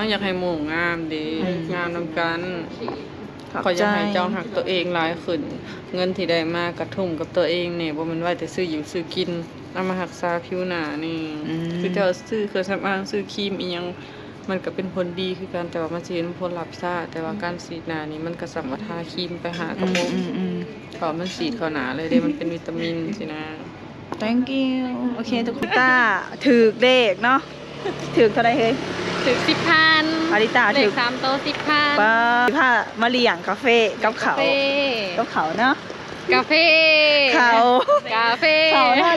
อยากให้หมู่งามดีงามนำกันขออยากให้เจ้าหักตัวเองหลายขึ้นเงินที่ได้มากระทุ่มกับตัวเองเนี่ยบ่มันไว้แต่ซื้ออยู่ซื้อกินเอามารักษาผิวหน้านี่คือเจ้าซื้อเครื่องสำอางซื้อครีมอีหยังมันก็เป็นผลดีคือกันแต่ว่ามันสิเห็นผลลัพธ์ช้าแต่ว่าการฉีดหน้านี่มันก็สามารถทาครีมไปหากระปุกเพราะมันฉีดเข้าหน้าเลยเด้มันเป็นวิตามินสินะ thank you โอเคทุกคนต้าถือเลขเนาะถือเท่าไรเฮ้ยถือ10,000อาริตาถือ3โต10,000ป้าผ้ามาเลี้ยงกาแฟกับเขาเนาะกาแฟกาแฟเขาเนาะ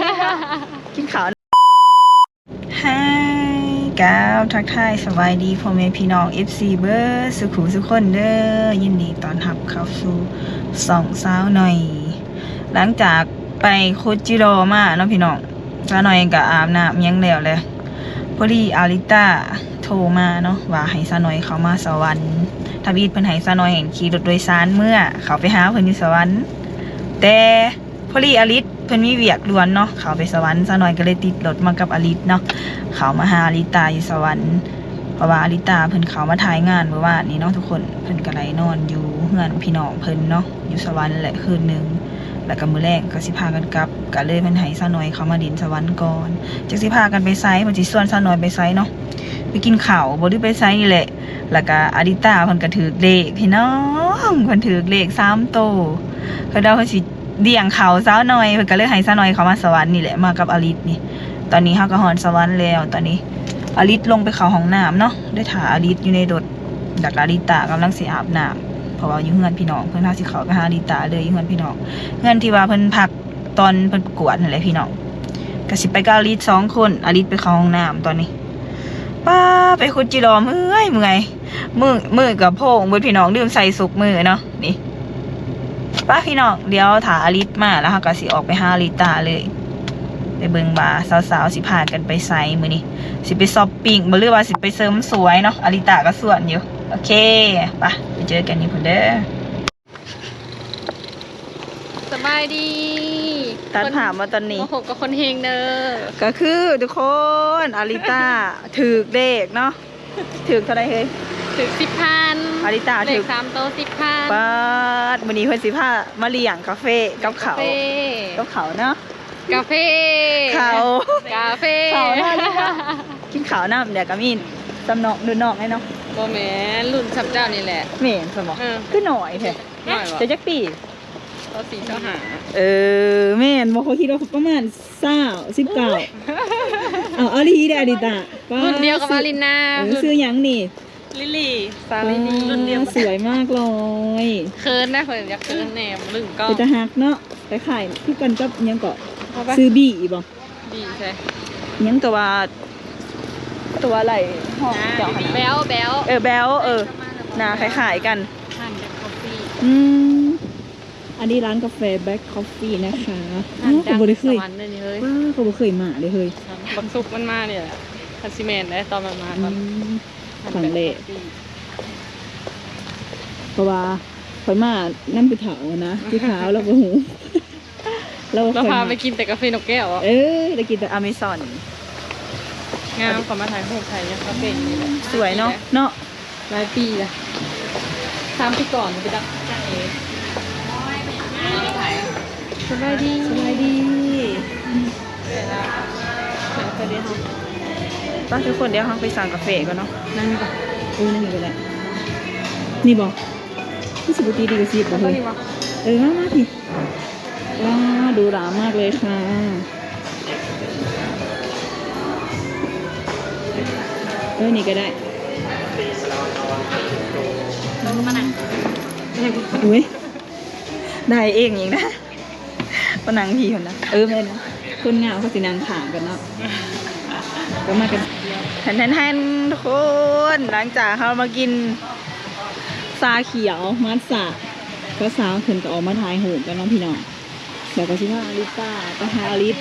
กินข้าวให้ก้าวทักทายสบายดีพ่อแม่พี่น้อง FC เบอร์สุขุสุขคนเด้อยินดีต้อนรับเข้าสู่ส่องสาวหน่อยหลังจากไปโคจิโร่มาเนาะพี่น้องสาวหน่อยก็อาบน้ำยังแล้วเลยพอดีอาริต้าโทรมาเนาะว่าให้สาวหน่อยเขามาสวรรค์ทวีตเพิ่นให้สาวหน่อยแห่งขี่รถโดยสารเมื่อเขาไปหาเพิ่นอยู่สวรรค์แต่พอดีอาริตเพิ่นมีเวียกด่วนเนาะเขาไปสวรรค์สาวหน่อยก็เลยติดรถมากับอาริตเนาะเขามาหาอาริตาอยู่สวรรค์เพราะว่าอาริตาเพิ่นเขามาถ่ายงานเมื่อวานนี้เนาะทุกคนเพิ่นก็เลยนอนอยู่เฮือนพี่น้องเพิ่นเนาะอยู่สวรรค์แหละคืนนึงแล้วก็มื้อแรกก็สิพากันกลับก็เลยเพิ่นให้สาวน้อยเขามาดินสวรรค์ก่อนจักสิพากันไปไสเพิ่นสิชวนสาวน้อยไปไสเนาะไปกินข้าวบ่ได้ไปไสนี่แหละแล้วก็อาริตาเพิ่นก็ถือเลขพี่น้องเพิ่นถือเลข3โตเพิ่นเพิ่นสิเลี้ยงข้าวสาวน้อยเพิ่นก็เลยให้สาวน้อยเขามาสวรรค์นี่แหละมากับอาริตนี่ตอนนี้เฮาก็ฮอดสวรรค์แล้วตอนนี้อาริตลงไปเข้าห้องน้ำเนาะได้ถ่าอาริตอยู่ในรถแล้วก็อาริตากำลังสิอาบน้ำเพราะว่าอยู่เฮือนพี่น้องเพิ่นพาสิเข้าไปหาอาริตาเลยอยู่เฮือนพี่น้องเฮือนที่ว่าเพิ่นพักตอนเพิ่นประกวดนั่นแหละพี่น้องก็สิไปกับอาริต2คนอาริตไปเข้าห้องน้ำตอนนี้ป้าไปคุจิรอเมื่อยมือกับโพงเบิดพี่น้องลืมใส่สุกมือเนาะนี่ป้าพี่น้องเดี๋ยวถ่าอาริตมาแล้วเฮาก็สิออกไปหาอาริตาเลยไปเบิ่งว่าสาวๆสิพากันไปไสมื้อนี้สิไปช้อปปิ้งบ่หรือว่าสิไปเสริมสวยเนาะอาริตาก็ส่วนอยู่โอเคไปเจอกันนี่พุ่นเด้อสบายดีตัดผ่ามาตอนนี้โอ้โหกับคนเฮงเด้อก็คือทุกคนอาริตาถือเลขเนาะถือเท่าไรเฮ้ยถือ10,000อาริตาถือ3โต10,000ป้ามื้อนี้เพิ่นสิพามาเลี้ยงกาแฟกับเขาเนาะกาแฟเขาเนาะกินข้าวน้ำเดี๋ยวก็มีสำนองดูนอกให้เนาะบ่แม่นรุ่นซับเจ้านี่แหละแม่นสมอคือหน่อยแท้จะจักปีก็4เจ้าหาแม่นบ่เขาคิดว่าประมาณ19เอาอาลีได้อาริตารุ่นเดียวกับอารินาซื้อหยังนี่ลิลี่ซาลินีรุ่นเดียวสวยมากเลยเคินนะเพิ่นอยากเคินแหนมลึงก็จะฮักเนาะแต่ขายที่กันกับยังก็ซื้อบี้บ่บี้ใช่ยังตัวอะไรห้องเจ้าแบลแบลน่าขายกันร้านแบล็คคอฟฟี่อันนี้ร้านกาแฟแบล็คคอฟฟี่นะคะเขาบ่ได้เคยเขาบ่เคยมาเลยเฮ้ยบักซุกมันมาเนี่ยคันซีเมนได้ตอนมันมาตอนฝั่งเละเพราะว่าข่อยมานั่นไปเถานะที่เท้าแล้วก็หูเราพาไปกินแต่กาแฟนกแก้วได้กินแต่อเมซอนงามขอมาถ่ายรูปถ่ายยังกาแฟนี่แหละสวยเนาะหลายปีละ3 ปีก่อนไปดักจ้าเอ๋สบายดีสวัสดีค่ะป้าทุกคนเดี๋ยวเราไปสั่งกาแฟกันเนาะนั่งนี่ป่ะนั่งนี่ก็ได้นี่บอกที่สุดดีกว่าสิบบอกเลยมาพี่ว้าดูหรามากเลยค่ะนี่ก็ได้มานั่งอุ้ยได้เองอย่างนะก็นั่งพี่คนนะแม่นะคนงามเขาสินางขากันเนาะก็มากันแทนทุกคนหลังจากเขามากินซาเขียวมัทฉะก็สาวขึ้นก็ออกมาถ่ายหูกันน้องพี่น้องเดี๋ยวก็ชิว่าอาริต้าไปหาอาริต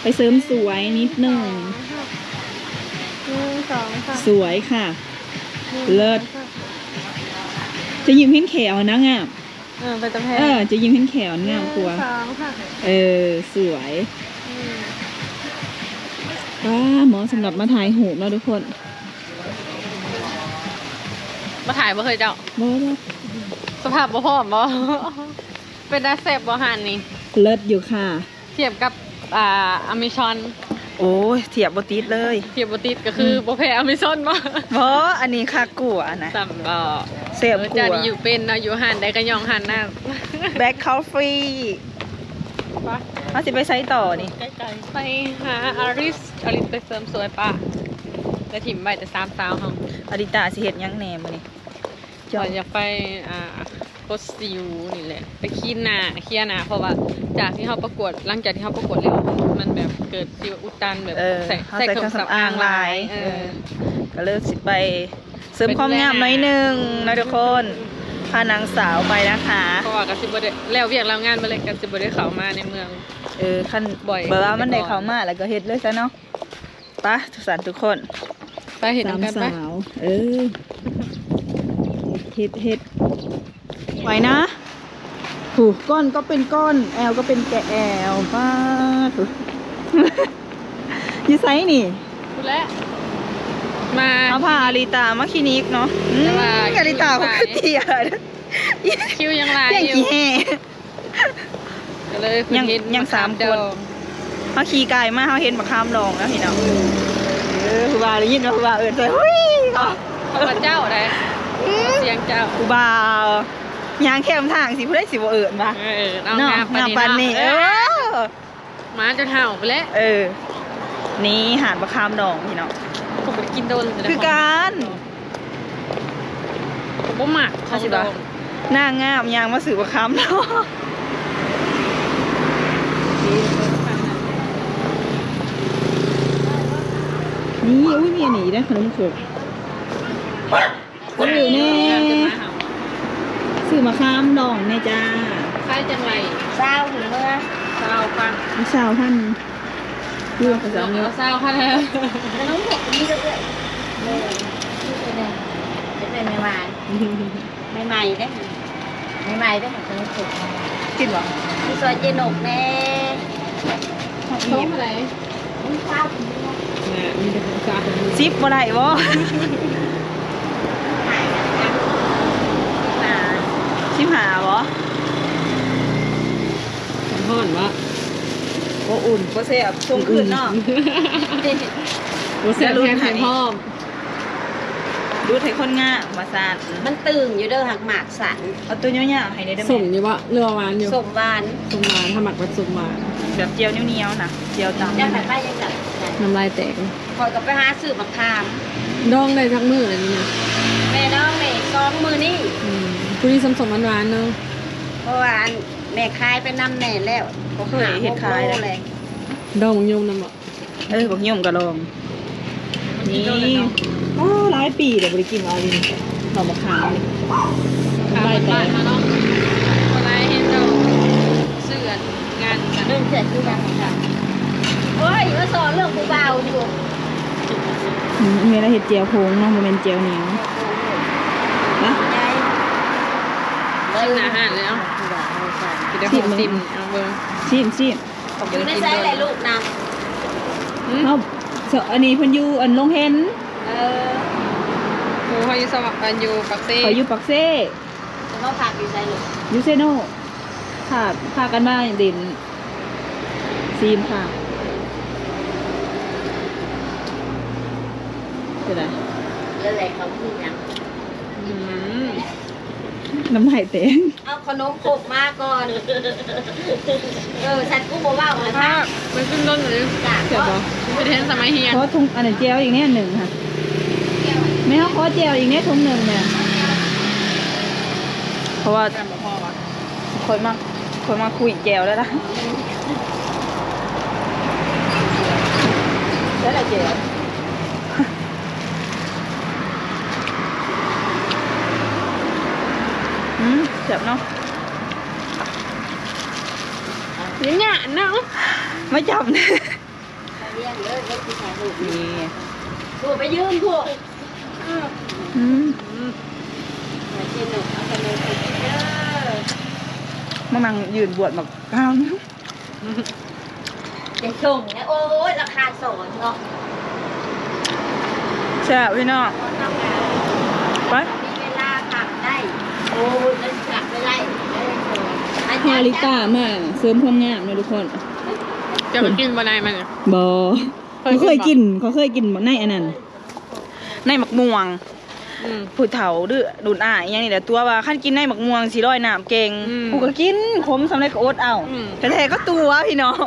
ไปเสริมสวยนิดนึงสวยค่ะเลิศจะยิ้มเห็นแขวนะงามไปตะแพจะยิ้มเห็นแขวงามกลัวสวยหมอสำหรับมาถ่ายหูเนาะทุกคน มาถ่ายบ่เคยเจ้า โม่เนี่ย สภาพบ่พร้อมบ่ เป็นได้แซ่บบ่หันนี่ เลิศอยู่ค่ะ เทียบกับอเมซอน โอ้ยเทียบบ่ติดเลย เทียบบ่ติดก็คือบ่แพ้อเมซอนบ่ เพราะอันนี้ค่ากลัวนะ ซ้ำบ่ เสียบกลั เจ้าว นี่อยู่เป็นเนาะอยู่หันได้ก็ย่องหันหน้า แบ็คคอฟฟี่เขาสิไปไซต์ต่อนี่ ไปหาอาริสไปเสริมสวยป่ะแล้วถิ่มใบแต่3 สาวเฮา อาริตาสิเฮ็ดหยังแหน่มื้อนี้ ก่อนอยากไปโคสติวนี่แหละไปเคลียร์หน้าเพราะว่าจากที่เขาประกวดหลังจากที่เขาประกวดแล้วมันแบบเกิดสิวอุดตันแบบ เขาใส่เครื่องสำอางหลาย เออ ก็เลิกสิไปเสริมความงามหน่อยหนึงนะทุกคนพานางสาวไปนะคะ เพราะว่ากับสิบได้แล้วเวียกแล้วงานมาเลยกับสิบได้เข้ามาในเมือง ขั้น บ่อย แบบว่ามันได้เข้ามาแล้วก็เฮ็ดเลยซะเนาะไปะทุกสันทุกคน ไปเห็นกันไหม เฮ็ดไหวนะถูกก้อนก็เป็นก้อนแอลก็เป็นแกะแอลป้าถูก ยูไซนี่ พูดแล้วมา เอาพาอาริตามาคลินิกเนาะ แต่ว่า อาริตาก็คือเตีย คิวยังหลาย เตียง อยู่ กี่แห่ ก็เลย ยังสามคน เขาขี่ไก่มาเขาเห็นบักคามลองแล้วพี่น้องครูบาได้ยินว่าครูบาใส่หุ้ย เขามาเจ้าได้เสียงเจ้า ครูบายางแคมทางสิผู้ได้สิบ่ปะ เอา เนาะ งาม งามปันนี่มาจนเห่าไปแล้ว นี่หาดบักคามดองพี่น้อง ผมไปกินโดน คือการ ผมบ่หมัก เขาสิบะหน้างามยางมาสื่อบักคามดองนี่อุ้ยมีอันนี้ได้ขนมขบซื้อแน่ซื้อมาข้ามดองแน่จ้า ใช่จังไร เศร้าถึงเมื่อ เศร้าค่ะ มีสาวท่านเรื่องภาษาเงือ เศร้าค่ะแล้ว น้องหกนี่ก็เลยจะเป็นใหม่ใหม่ได้ใหม่ได้ของน้องหก กินหรอ ที่ซอยเจนกแน่ ต้มอะไร เศร้าถึงเมื่อ เนี่ยมีแต่ของสาว ซิปบ่ได้บ่ซิปหาบ่ สัมพอนวะ บ่อุ่นบ่แซ่บช่วงคืนเนาะ โอ้เสียแทนให้พ่อม ดูไทยคนง่ามาซาด มันตึงอยู่เด้อหักหมากสัน เอาตัวยาวๆให้ได้ สมอยู่วะเรือวานอยู่ สมหวาน สมหวานถ้าหมักเป็นสมหวาน แบบเจียวเหนียวๆนะเจียวตำ จะไปไปยังจับ น้ำลายแตก คอยกับไปหาซื้อมะขาม ดองได้ทั้งมือเลยนี่นะ แม่น้องแม่ซองมือนี่ ผู้ที่สมหวานๆเนาะ เพราะว่าแม่คายไปนำแน่แล้ว ก็เคยเห็ดขาย เล เลย ย ดองยมน้ำบ่ บักยมกะลองนี่โอ้หลายปีเดี๋ยวบริกินเอาดิหน่อมะขามนี่ ขาดบ้านมาเนาะคนไรเห็นเราเสื่อนงานกัน เรื่องเสร็จคือยังค่ะโอ้ยมาสอนเรื่องผู้เบาอยู่ เมื่อเราเห็ดเจียวโพงเนาะมันเป็นเจียวเหนียวนะ ชิมอาหารเลยเนาะกินได้ของซิมเอาเบอร์ ชิม อยู่ในไซส์อะไรลูกนะ เขาอันนี้เพิ่นอยู่อันลงเห็น ครูเขาอยู่สมัครกันอยู่ปักเซ่ เขาอยู่ปักเซ่ เขาผักอยู่ไซส์ลูก ยูเซโน่พากันมาอย่างเด่นซีมค่ะเดี๋ยวนะ แล้วอะไรเขาพูดยัง น้ำลายเต็ม เอาขนมขบมาก่อนฉันกูบอกว่าเลย ถ้า ค่ะ มันขึ้นต้นหรือ จาก เสียบไม่ได้เห็นสมัยเฮียน เพราะทุงอันนี้เจลอีกเนี่ยหนึ่งค่ะไม่เอาขอเจลอีกเนี่ยทุงหนึ่งเนี่ยเพราะว่า แต่บ่พอวะ คนมาคุยเจลแล้วนะแล้วอะไรเจลเจ็บเนาะ ยังหยาดเนาะ ไม่จับนะ เลี้ยงเลยเล็กที่ชายลูก นี่ กูไปยืนพวก มาเจนหนุกเอาขนมขบเด้อ มันนั่งยืนบวชแบบก้าว จะชงเนี่ยโอ้ยราคาสอนเนาะ แซ่บพี่น้อง ทำงาน ไป มีเวลา โอ้ยนั่นกะไม่ไล่ ฮาริต้ามาเสริมความงามนะทุกคน จะไปกินบะไนมันเนี่ย บอเขาเคยกินบ่ในอันนั้นในหมักม่วงผู้เฒ่าดื้อดุนอ้ายอย่างนี้แหละตัวว่าคันกินในหมักม่วงสิร้อยน้ำเก่งกูก็กินขมสำเร็จก็อดเอาแต่แท้ก็ตัวพี่น้อง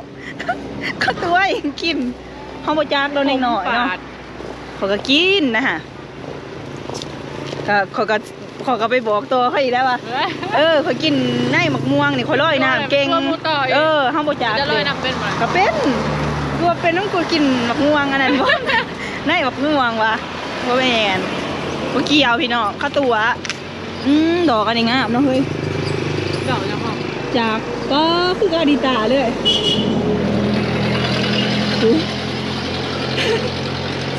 ก็ตัวเองกินห้องบ่จักโดนหน่อยเนาะเขาก็กินนะฮะก็เขาก็ไปบอกตัวเขาอีกแล้วว่าเขากินในหมักม่วงนี่เขาร้อยน้ำเก่งห้องบ่จัก จะลอยน้ำเป็นไหม ก็เป็นกูเป็นน้องกูกินหมักม่วงอันนั้นบ่ในหมักม่วงวะบ่แม่นบ่เกี่ยวพี่น้องข้าตัวดอกอันนี้งามเนาะเฮ้ย ดอกยังหอม จากก็คือกาดิตาเลย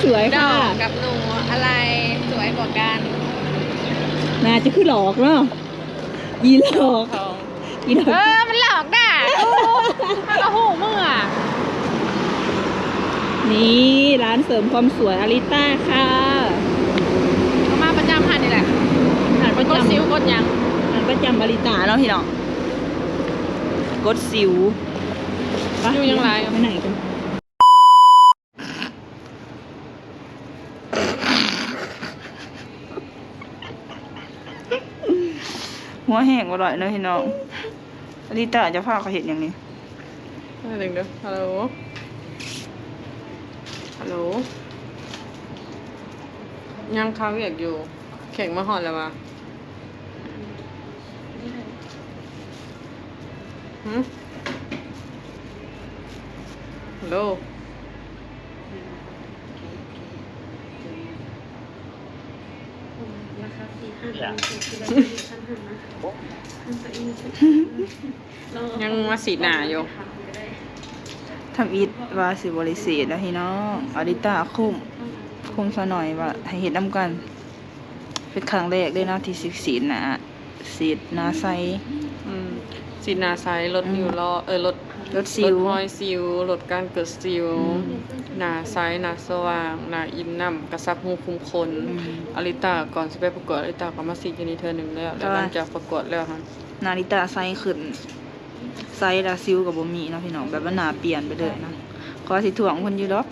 สวย ด ค่ะ อกกับหนูอะไรสวยกว่ากัน น่าจะคือหลอกเนาะอีหลอกอีหลอก มันหลอกด่าโอ้โหมึงอ่ะ นี่ร้านเสริมความสวยอาริต้าค่ะ มาประจำหันนี่แหละ ร้านประ กด จำ ซิวกดยัง ร้านประจำอาริต้าเนาะพี่น้องกดสิว อยู่ยังไร ไปไหนกันหัวแห้งอร่อยเนอะพี่น้องอาริต้าจะพาเขาเห็นอย่างนี้ เดี๋ยวฮัลโหลฮัลโหลยังค้างอยากอยู่แข่งมาหอดแล้ววะฮัลโหลยังมาสีหนาอยู่ ทำอิดว่าสิบริสีนะพี่น้องอาริต้าคุ้มซะหน่อยว่าให้เห็นน้ำกัน เป็นครั้งแรกด้วยนะที่สีหนาสีหนาใส สีหนาไซส์ลดนิ้วล้อลด สิว รอยสิวลดการเกิดสิวหนาไซส์หนาสว่างหนาอิ่มน้ำกระซับหูคุมคนอลิตาก่อนจะไปประกวดอลิตาก็มาสีอยู่นี่เธอหนึ่งแล้วหลังจากประกวดแล้วค่ะ นาริต้าใสขึ้นใสละซิวกับบ่มีเนาะพี่น้องแบบว่าหนาเปลี่ยนไปเลยนะก็สิถ่วงคนอยู่ดอก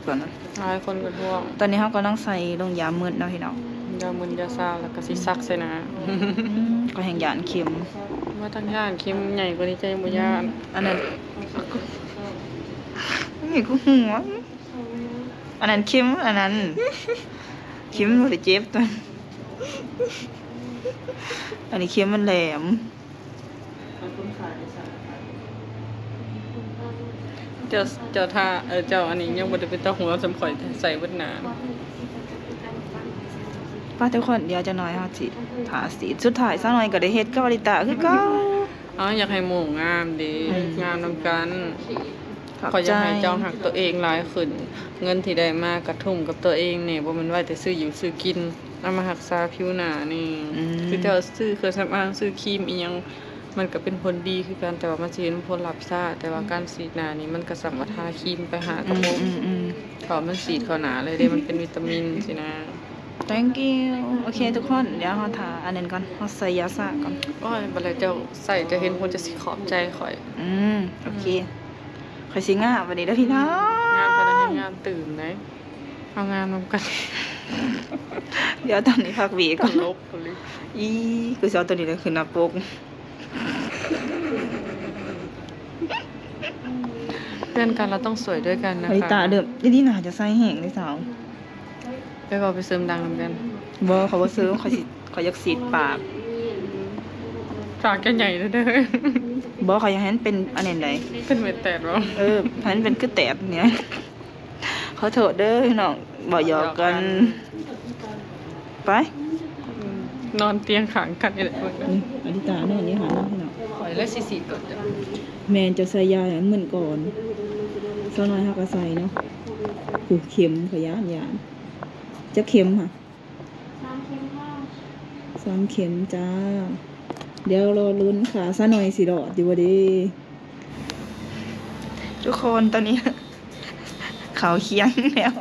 ก่อนนะ หลายคนก็ท่วง ตอนนี้เขาก็ต้องใส่ลงยามืดเนาะพี่น้อง ยามึนยาซาแล้วก็สิซักใส่นะ ก็แห่งยานเข็ม มาทั้งย่านเข็มใหญ่กว่านี้ใจบ่ย่าน อันนั้นนี่กูหัวอันนั้นเข็มอันนั้นเข็มมันบ่เจ็บตัวอันนี้เข็มมันแหลม เจ้าท่าเจ้าอันนี้ยังบ่ได้เป็นตาหัวสำข่อยใส่เบิดหนา ป้าทุกคนเดี๋ยวจะน้อยเฮาสิทาสีสุดท้ายซะหน่อยก็ได้เฮ็ดกับอริตาคือเก่า อยากให้หมู่งามดีงามนำกันขอยอยากให้เจ้าหักตัวเองหลายขึ้นเงินที่ได้มากระทุ่มกับตัวเองเนี่ยบ่แม่นว่าแต่ซื้ออยู่ซื้อกินเอามารักษาผิวหน้านี่คือเจ้าซื้อเครื่องสำอางซื้อครีมอีหยังมันก็เป็นผลดีคือกันแต่ว่ามันสิเห็นผลลัพธ์ช้าแต่ว่าการสีดหน้านี่มันก็สามารถทาครีมไปหากระโปงเพราะมันสีดเข้าหน้าเลยเด้มันเป็นวิตามินสินะ thank you โอเคทุกคนเดี๋ยวเฮาทาอันนั้นก่อนเฮาใส่ยาซาก่อน โอ้ยบัดแล้วเจ้าใส่จะเห็นคนจะสิขอบใจข่อย โอเคข่อยสิงามวันนี้เด้อพี่น้อง งานพนักงานตื่นไหนเอางานนำกัน เดี๋ยวตอนนี้พักเบรกก่อน ลบเลย อีกูสิเอาตัวนี้เลยขึ้นหน้าปก เพื่อนกันเราต้องสวยด้วยกันนะ อริ คะ ตาเดิมนี่น่าจะใส่แห้งเลยสาว ไปบอกไปเสริมดังนำกัน บ่เขาบ่ซื้อข่อยอยากสีดปาก ปากจะใหญ่เลยเด้อ บ่ข่อยอยากให้มันเป็นอันนั้นใด เป็นเม็ดแตดวะ ให้มันเป็นคือแตบเนี่ยขอโทษเด้อพี่น้องบ่หยอกกันไป นอนเตียงขางกันนี่แหละเพื่อน นี่อริตาเนาะนี่หาเนาะพี่น้อง ข่อยและสีก่อนจ้ะ แมนจะใส่ยาอย่างเหมือนก่อนซ้อนน้อยฮักก็ใส่เนาะผูกเข็มขยานยานจะเข็มค่ะ3 เข็มจ้า เดี๋ยวรอลุ้นค่ะซะหน่อยสิรอดดีบ่ดีทุกคนตอนนี้ เขาเคียงแล้ว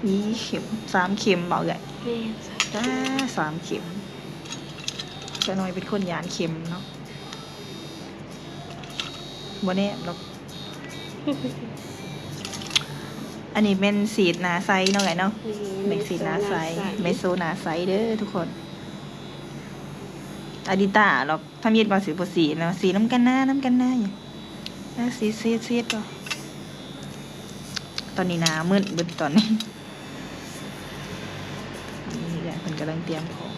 นี่เข็ม3 เข็มเบาใหญ่จ้า3 เข็ม จะน้อยเป็นคนหยานเข็มเนาะบ่แน่หรอกอันนี้เป็นสีดหนาไซเนาะไงเนาะเป็นสีดหนาไซเมโซหนาไซเด้อทุกคนอาดิตาหรอกทำยีดมาสีบสีเนาะสีน้ำกันหน้าอย่างสีเสียดก็ตอนนี้หนามืดบึดตอนนี้นี่แหละเพิ่นกำลังเตรียมของ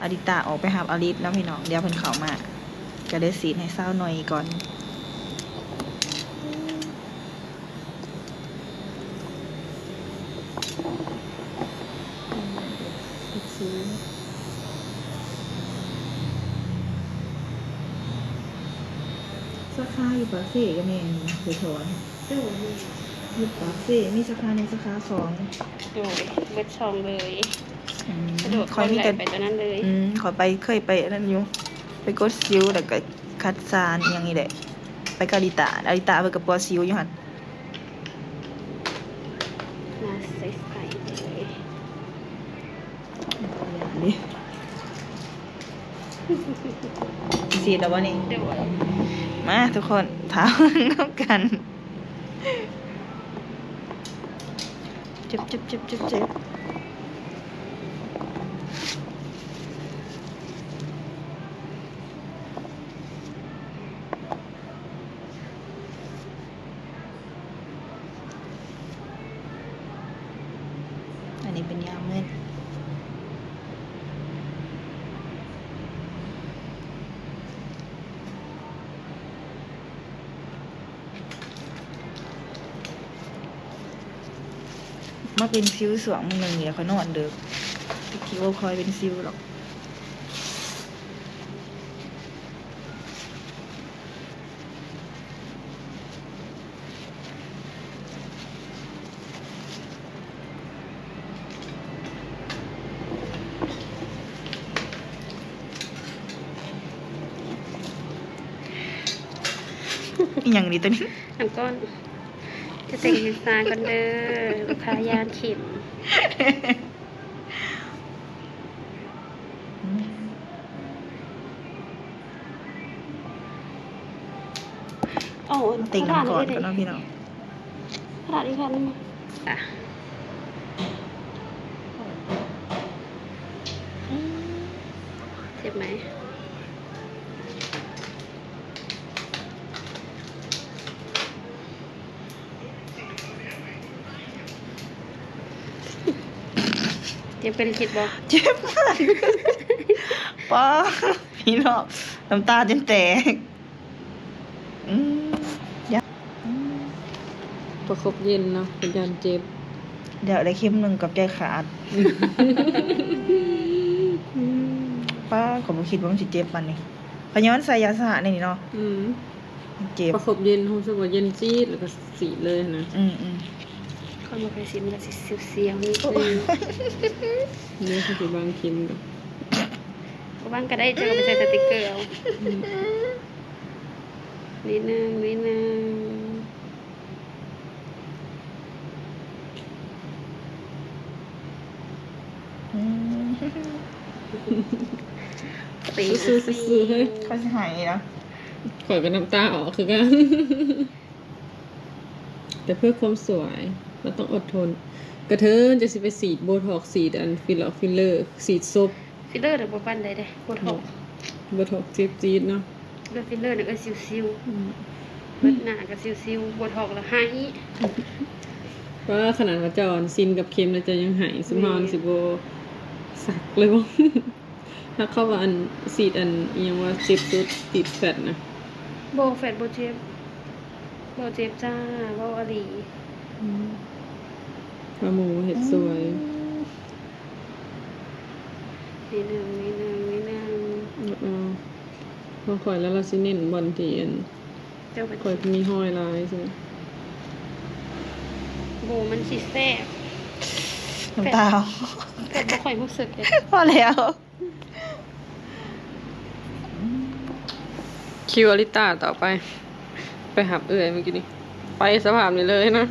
อาดิตาออกไปหาอาริสแล้วพี่น้องเดี๋ยวเพิ่นเข้ามาก็ได้สีให้เศร้าหน่อยก่อนสาขาอยู่ปากเซ่ก็แม่นคือถอนอยู่ปากเซ่มีสาขา1สาขา2 โดยเบิดช่องเลยกระโดด คอยมีแต่ ไปตอนนั้นเลย ขอไปเคยไปนั่นอยู่ไปกดซิวแล้วก็คัดซานอย่างนี้แหละไปกบอาริตาเพิ่นกับปัวซิวอยู่หั่น มาใส่เลย ดิสีดแล้วบ่นี่ เดี๋ยว มาทุกคนถามน้ำกันเจ็บอันนี้เป็นยาเม็ดมาเป็นซิวสวงมึงเนี่ยเขานอนเด้อคิดว่าคอยเป็นซิวหรอกอย่างนี้ตัวนี้ อันก้อนจะแต่งเฮซากันเด้อลูกค้ายานเข็มโอ้ ติ่งน้ำก่อนก็น้องพี่น้อง ขนาดนี้ค่ะนี่อ่ะเจ็บไหมเจ็บเป็นคิดบ่ เจ็บมากป้าพี่น้องน้ำตาจนแตกยับ ประคบเย็นเนาะเป็นการเจ็บ เดี๋ยวได้เข็มหนึ่งกับใจขาดป้าผมคิดว่ามันสิเจ็บปันนี่พย้อนใส่ยาสระนี่เนาะเจ็บ ประคบเย็นรู้สึกว่าเย็นจี๊ดแล้วก็สีดเลยนะ คนมาไปซิมแล้วสิเสียวๆนิดนึง นี่คือบางคิมกับ ก็บ้างก็ได้เจอไปใส่สติกเกอร์เอานิดนึงปี ซื้อเฮ้ย เขาจะหายนะ ข่อยก็น้ำตาออกคือกัน แต่เพื่อความสวยเราต้องอดทน กระเทินจะสิไปสีดโบท็อกซ์สีดอันฟิลเลอร์สีดซบ ฟิลเลอร์เดี๋ยวปั้นได้โบท็อก โบท็อกซ์จี๊ดเนาะ เลือฟิลเลอร์เนี่ยซิวๆเบิดหน้ากับซิวๆโบท็อกแล้วให้ ว่าขนาดว่าจอนซินกับเค็มเราจะยังหายสมอนสิโบสักเลยบ่ ถ้าเข้าว่าอันสีดอันอิหยังว่าเจ็บสุดติดแฟตนะ โบแฟดโบเจ็บจ้าโบอลี ปลาหมูเห็ดสวย นิดนึง พอข่อยแล้วเราสิเน้นบอลที่อัน เจ้าไป ข่อยมีห้อยลายใช่ไหม โบมันสิแซ่บ น้ำตา แซ่บบ่ค่อยรู้สึกเลย พอแล้ว คิวอลิต้าต่อไป ไปหับเอื่อยเมื่อกี้นี้ไปสภาพนี้เลยนะ